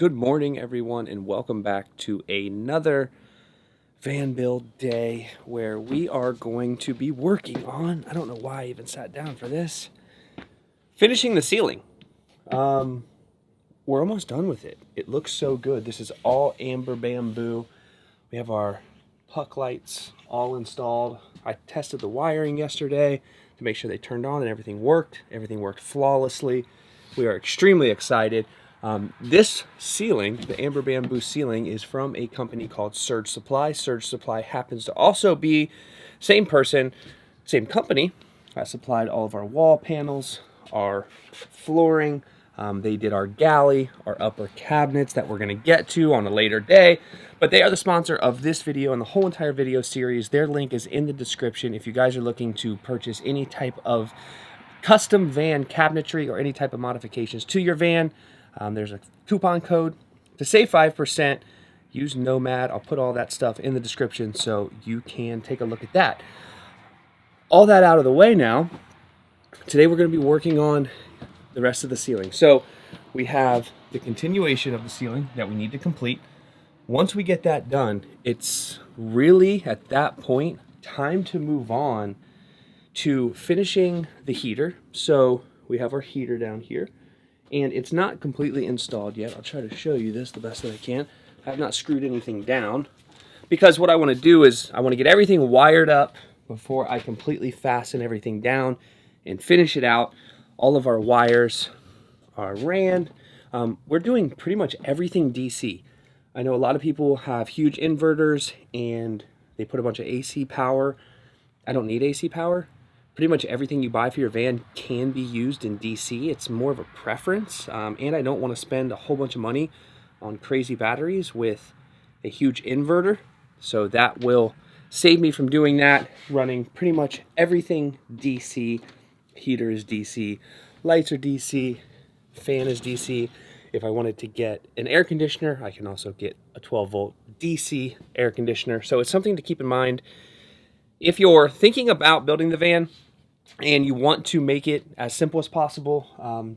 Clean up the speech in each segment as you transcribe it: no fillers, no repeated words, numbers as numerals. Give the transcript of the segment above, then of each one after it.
Good morning, everyone, and welcome back to another van build day where we are going to be working on, I don't know why I even sat down for this, finishing the ceiling. We're almost done with it. It looks so good. This is all amber bamboo. We have our puck lights all installed. I tested the wiring yesterday to make sure they turned on and everything worked. Everything worked flawlessly. We are extremely excited. This ceiling, the amber bamboo ceiling, is from a company called Serg Supply. Serg Supply happens to also be same person, same company. I supplied all of our wall panels, our flooring. They did our galley, our upper cabinets that we're going to get to on a later day. But they are the sponsor of this video and the whole entire video series. Their link is in the description if you guys are looking to purchase any type of custom van cabinetry or any type of modifications to your van. There's a coupon code to save 5%. Use Nomad. I'll put all that stuff in the description so you can take a look at that. All that out of the way now, today we're going to be working on the rest of the ceiling. So we have the continuation of the ceiling that we need to complete. Once we get that done, it's really at that point time to move on to finishing the heater. So we have our heater down here, and it's not completely installed yet. I'll try to show you this the best that I can. I have not screwed anything down because what I want to do is I want to get everything wired up before I completely fasten everything down and finish it out. All of our wires are ran. We're doing pretty much everything DC. I know a lot of people have huge inverters and they put a bunch of AC power. I don't need AC power. Pretty much everything you buy for your van can be used in DC. It's more of a preference, and I don't want to spend a whole bunch of money on crazy batteries with a huge inverter. So that will save me from doing that, running pretty much everything DC. Heater is DC, lights are DC, fan is DC. If I wanted to get an air conditioner, I can also get a 12-volt DC air conditioner. So it's something to keep in mind. If you're thinking about building the van and you want to make it as simple as possible,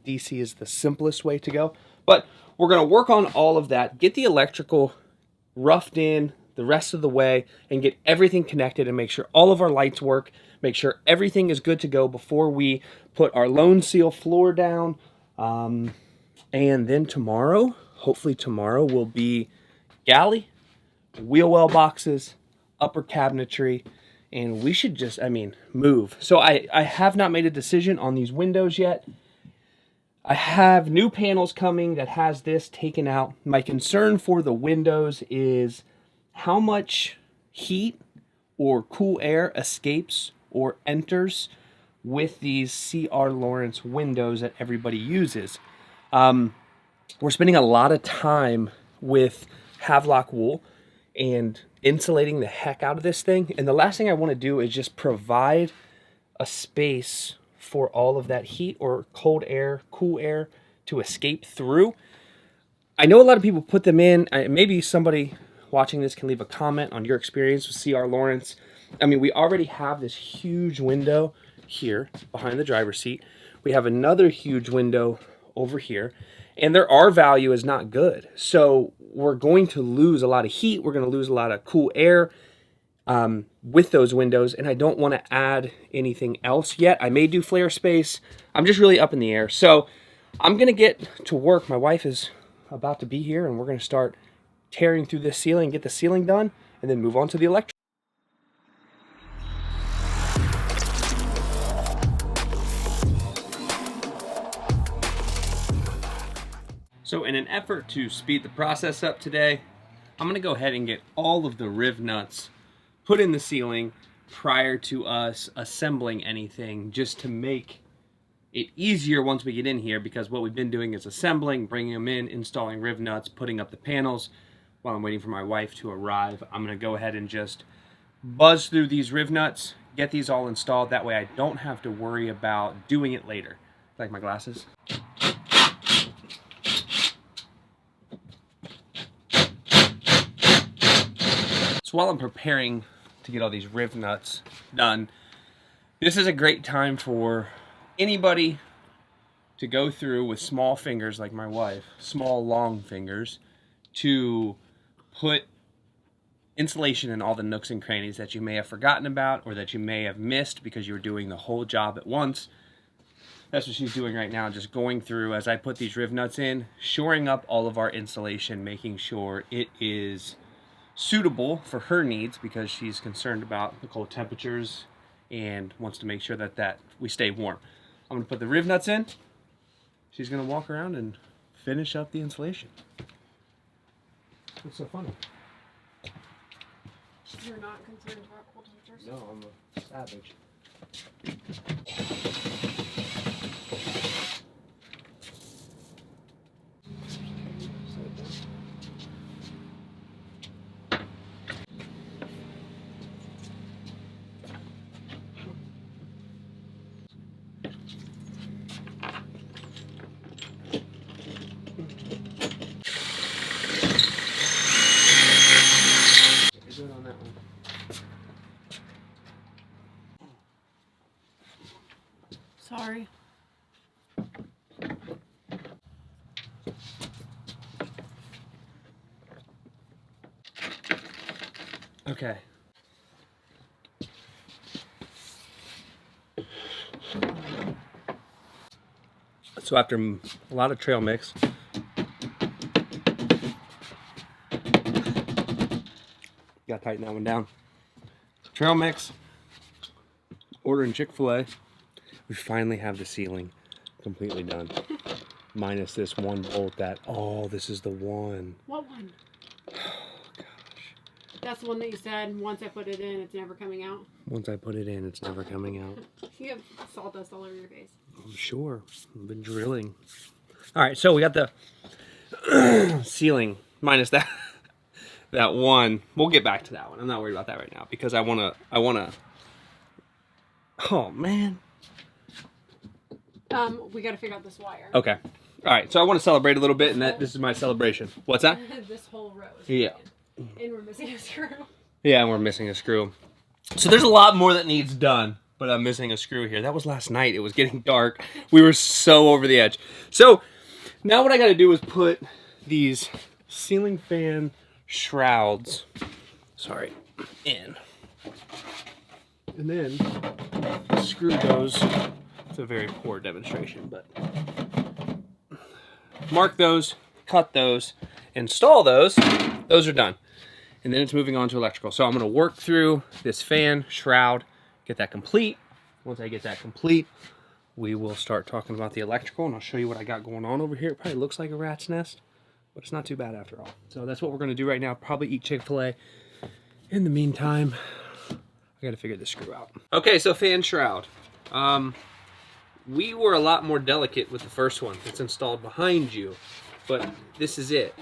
DC is the simplest way to go. But we're going to work on all of that, get the electrical roughed in the rest of the way, and get everything connected and make sure all of our lights work, make sure everything is good to go before we put our lone seal floor down. And then tomorrow, hopefully tomorrow, will be galley, wheel well boxes, upper cabinetry, and we should just, move. So I have not made a decision on these windows yet. I have new panels coming that has this taken out. My concern for the windows is how much heat or cool air escapes or enters with these C.R. Lawrence windows that everybody uses. We're spending a lot of time with Havelock wool and insulating the heck out of this thing. And the last thing I want to do is just provide a space for all of that heat or cold air, cool air to escape through. I know a lot of people put them in. Maybe somebody watching this can leave a comment on your experience with C.R. Lawrence. We already have this huge window here behind the driver's seat. We have another huge window over here, and their R value is not good. So we're going to lose a lot of heat. We're going to lose a lot of cool air with those windows, and I don't want to add anything else yet. I may do flare space. I'm just really up in the air. So I'm going to get to work. My wife is about to be here, and we're going to start tearing through this ceiling, get the ceiling done, and then move on to the electric. So in an effort to speed the process up today, I'm going to go ahead and get all of the riv nuts put in the ceiling prior to us assembling anything, just to make it easier once we get in here, because what we've been doing is assembling, bringing them in, installing riv nuts, putting up the panels. While I'm waiting for my wife to arrive, I'm going to go ahead and just buzz through these riv nuts, get these all installed. That way I don't have to worry about doing it later. Like my glasses. So while I'm preparing to get all these riv nuts done, this is a great time for anybody to go through with small fingers like my wife, small long fingers, to put insulation in all the nooks and crannies that you may have forgotten about or that you may have missed because you were doing the whole job at once. That's what she's doing right now, just going through as I put these riv nuts in, shoring up all of our insulation, making sure it is suitable for her needs because she's concerned about the cold temperatures and wants to make sure that we stay warm. I'm gonna put the riv nuts in. She's gonna walk around and finish up the insulation. It's so funny. You're not concerned about cold temperatures? No, I'm a savage. On that one. Sorry. Okay. So after a lot of trail mix, gotta tighten that one down. Trail mix, ordering Chick-fil-A. We finally have the ceiling completely done. Minus this one bolt that, oh, this is the one. What one? Oh, gosh. That's the one that you said, once I put it in, it's never coming out. Once I put it in, it's never coming out. You have sawdust all over your face. I'm sure. I've been drilling. All right, so we got the ceiling minus that one. We'll get back to that one. I'm not worried about that right now because I wanna. Oh man. We got to figure out this wire. Okay. All right. So I want to celebrate a little bit, and this is my celebration. What's that? This whole row. Yeah. And we're missing a screw. Yeah, and we're missing a screw. So there's a lot more that needs done, but I'm missing a screw here. That was last night. It was getting dark. We were so over the edge. So now what I got to do is put these ceiling fan shrouds, in. And then screw those. It's a very poor demonstration, but mark those, cut those, install those. Those are done. And then it's moving on to electrical. So I'm going to work through this fan shroud, get that complete. Once I get that complete, we will start talking about the electrical, and I'll show you what I got going on over here. It probably looks like a rat's nest, but it's not too bad after all. So that's what we're going to do right now. Probably eat Chick-fil-A. In the meantime, I got to figure this screw out. Okay, so fan shroud. We were a lot more delicate with the first one. It's installed behind you, but this is it.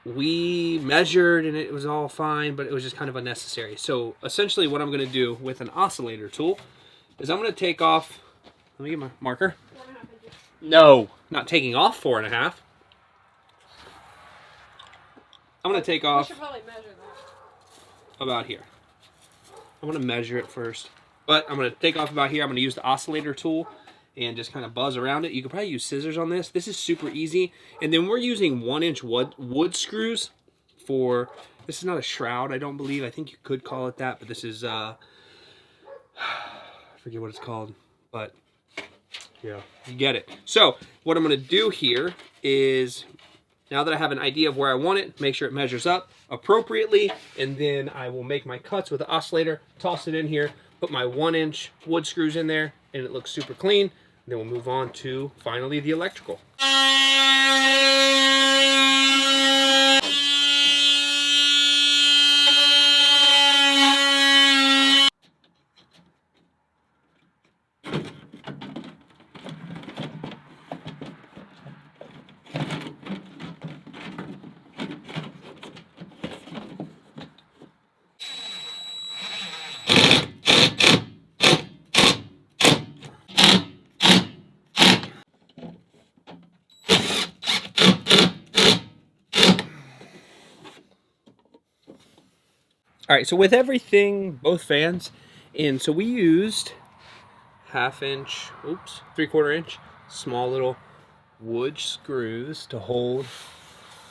We measured and it was all fine, but it was just kind of unnecessary. So essentially what I'm gonna do with an oscillator tool is I'm gonna take off, let me get my marker. 4.5 inches. No, not taking off 4.5. I'm gonna take off We should probably measure that. about here. I'm gonna measure it first, but I'm gonna take off about here. I'm gonna use the oscillator tool and just kind of buzz around it. You could probably use scissors on this. This is super easy. And then we're using 1-inch wood screws for, this is not a shroud, I don't believe. I think you could call it that, but this is, I forget what it's called, but yeah, you get it. So what I'm gonna do here is, now that I have an idea of where I want it, make sure it measures up appropriately, and then I will make my cuts with the oscillator, toss it in here, put my 1-inch wood screws in there, and it looks super clean. Then we'll move on to, finally, the electrical. All right, so with everything, both fans in, so we used 1/2 inch, 3/4 inch small little wood screws to hold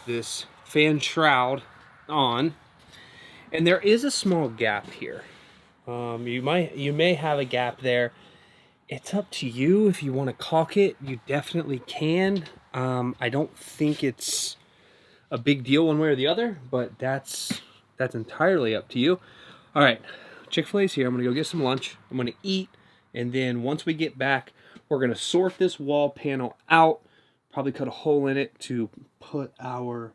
this fan shroud on. And there is a small gap here. You may have a gap there. It's up to you if you want to caulk it. You definitely can. I don't think it's a big deal one way or the other, but that's entirely up to you. All right, Chick-fil-A's here. I'm gonna go get some lunch. I'm gonna eat, and then once we get back, we're gonna sort this wall panel out. Probably cut a hole in it to put our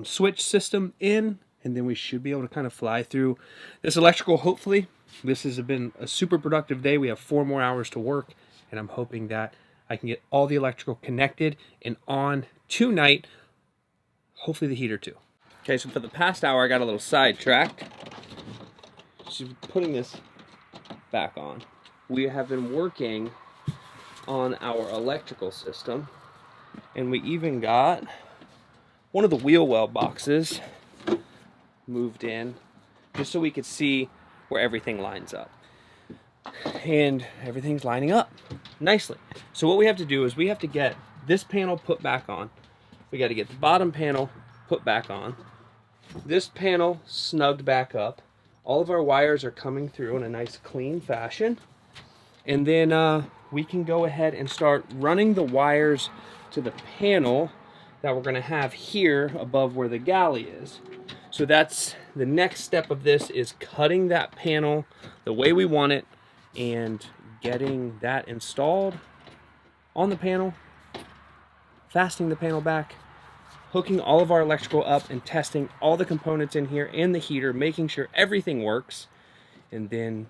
switch system in, and then we should be able to kind of fly through this electrical. Hopefully, this has been a super productive day. We have 4 more hours to work, and I'm hoping that I can get all the electrical connected and on tonight. Hopefully the heater too. Okay, so for the past hour, I got a little sidetracked. She's putting this back on. We have been working on our electrical system, and we even got one of the wheel well boxes moved in just so we could see where everything lines up. And everything's lining up nicely. So what we have to do is we have to get this panel put back on. We got to get the bottom panel put back on. This panel snugged back up. All of our wires are coming through in a nice clean fashion. And then we can go ahead and start running the wires to the panel that we're going to have here above where the galley is. So that's the next step of this, is cutting that panel the way we want it and getting that installed on the panel, fastening the panel back, hooking all of our electrical up and testing all the components in here and the heater, making sure everything works, and then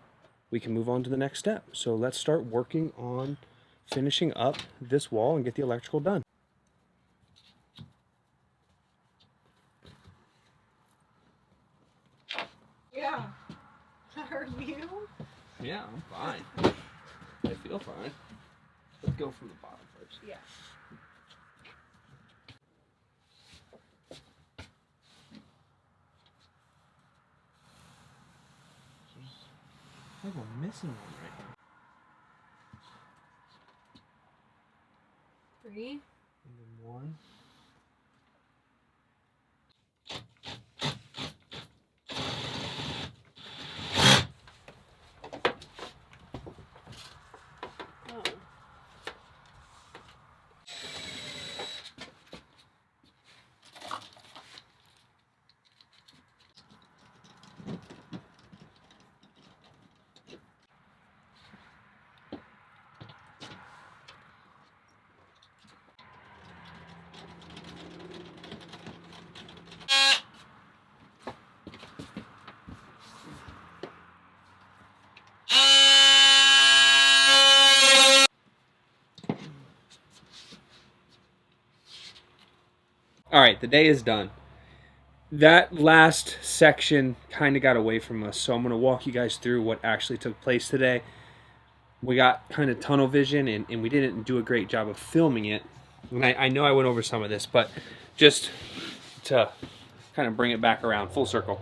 we can move on to the next step. So let's start working on finishing up this wall and get the electrical done. Yeah. Are you? Yeah, I'm fine. I feel fine. Let's go from the bottom first. Yeah. I think we're missing one right now. 3. And then 1. Oh. All right, the day is done. That last section kind of got away from us, so I'm going to walk you guys through what actually took place today. We got kind of tunnel vision, and we didn't do a great job of filming it. And I know I went over some of this, but just to kind of bring it back around, full circle.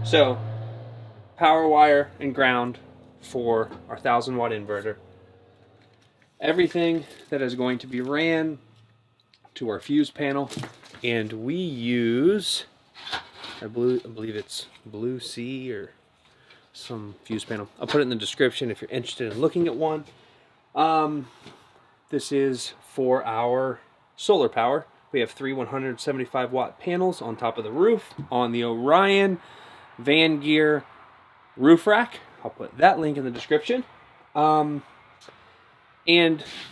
So, power wire and ground for our 1,000-watt inverter. Everything that is going to be ran to our fuse panel, and we use, I believe it's Blue Sea or some fuse panel. I'll put it in the description if you're interested in looking at one. This is for our solar power. We have 3 175-watt panels on top of the roof on the Orion Van Gear roof rack. I'll put that link in the description. And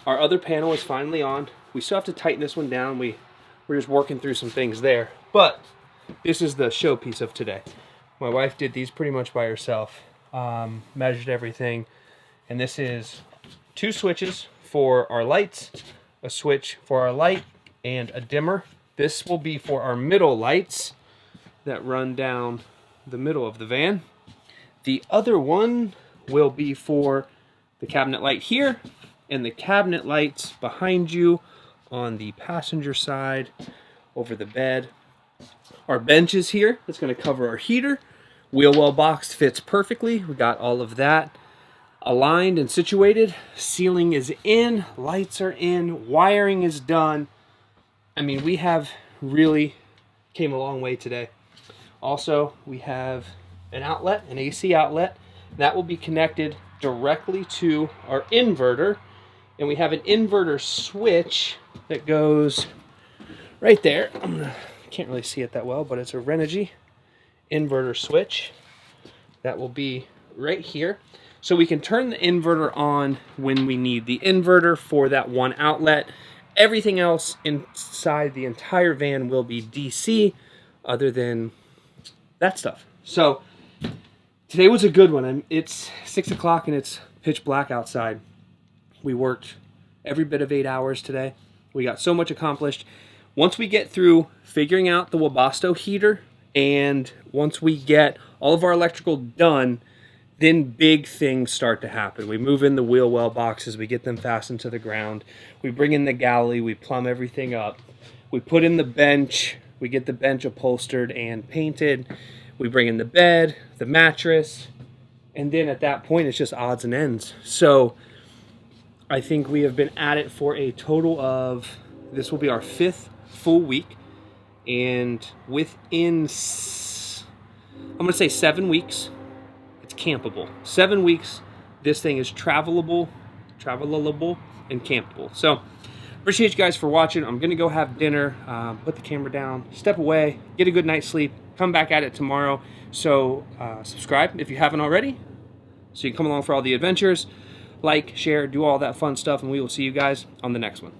our other panel is finally on. We still have to tighten this one down. We're just working through some things there. But this is the showpiece of today. My wife did these pretty much by herself. Measured everything. And this is 2 switches for our lights, a switch for our light, and a dimmer. This will be for our middle lights that run down the middle of the van. The other one will be for the cabinet light here and the cabinet lights behind you on the passenger side over the bed. Our bench is here. That's going to cover our heater. Wheel well box fits perfectly. We got all of that. aligned and situated. Ceiling is in, lights are in, wiring is done. I mean, we have really came a long way today. Also, we have an outlet, an AC outlet, that will be connected directly to our inverter. And we have an inverter switch that goes right there. Can't really see it that well, but it's a Renogy inverter switch that will be right here. So we can turn the inverter on when we need the inverter for that one outlet. Everything else inside the entire van will be DC, other than that stuff. So today was a good one. It's 6 o'clock and it's pitch black outside. We worked every bit of 8 hours today. We got so much accomplished. Once we get through figuring out the Webasto heater, and once we get all of our electrical done, then big things start to happen. We move in the wheel well boxes, we get them fastened to the ground, we bring in the galley, we plumb everything up, we put in the bench, we get the bench upholstered and painted, we bring in the bed, the mattress, and then at that point it's just odds and ends. So I think we have been at it for a total of, this will be our 5th full week, and within, I'm going to say 7 weeks, it's campable. 7 weeks, this thing is travelable, and campable. So, appreciate you guys for watching. I'm going to go have dinner, put the camera down, step away, get a good night's sleep, come back at it tomorrow. So, subscribe if you haven't already, so you can come along for all the adventures. Like, share, do all that fun stuff, and we will see you guys on the next one.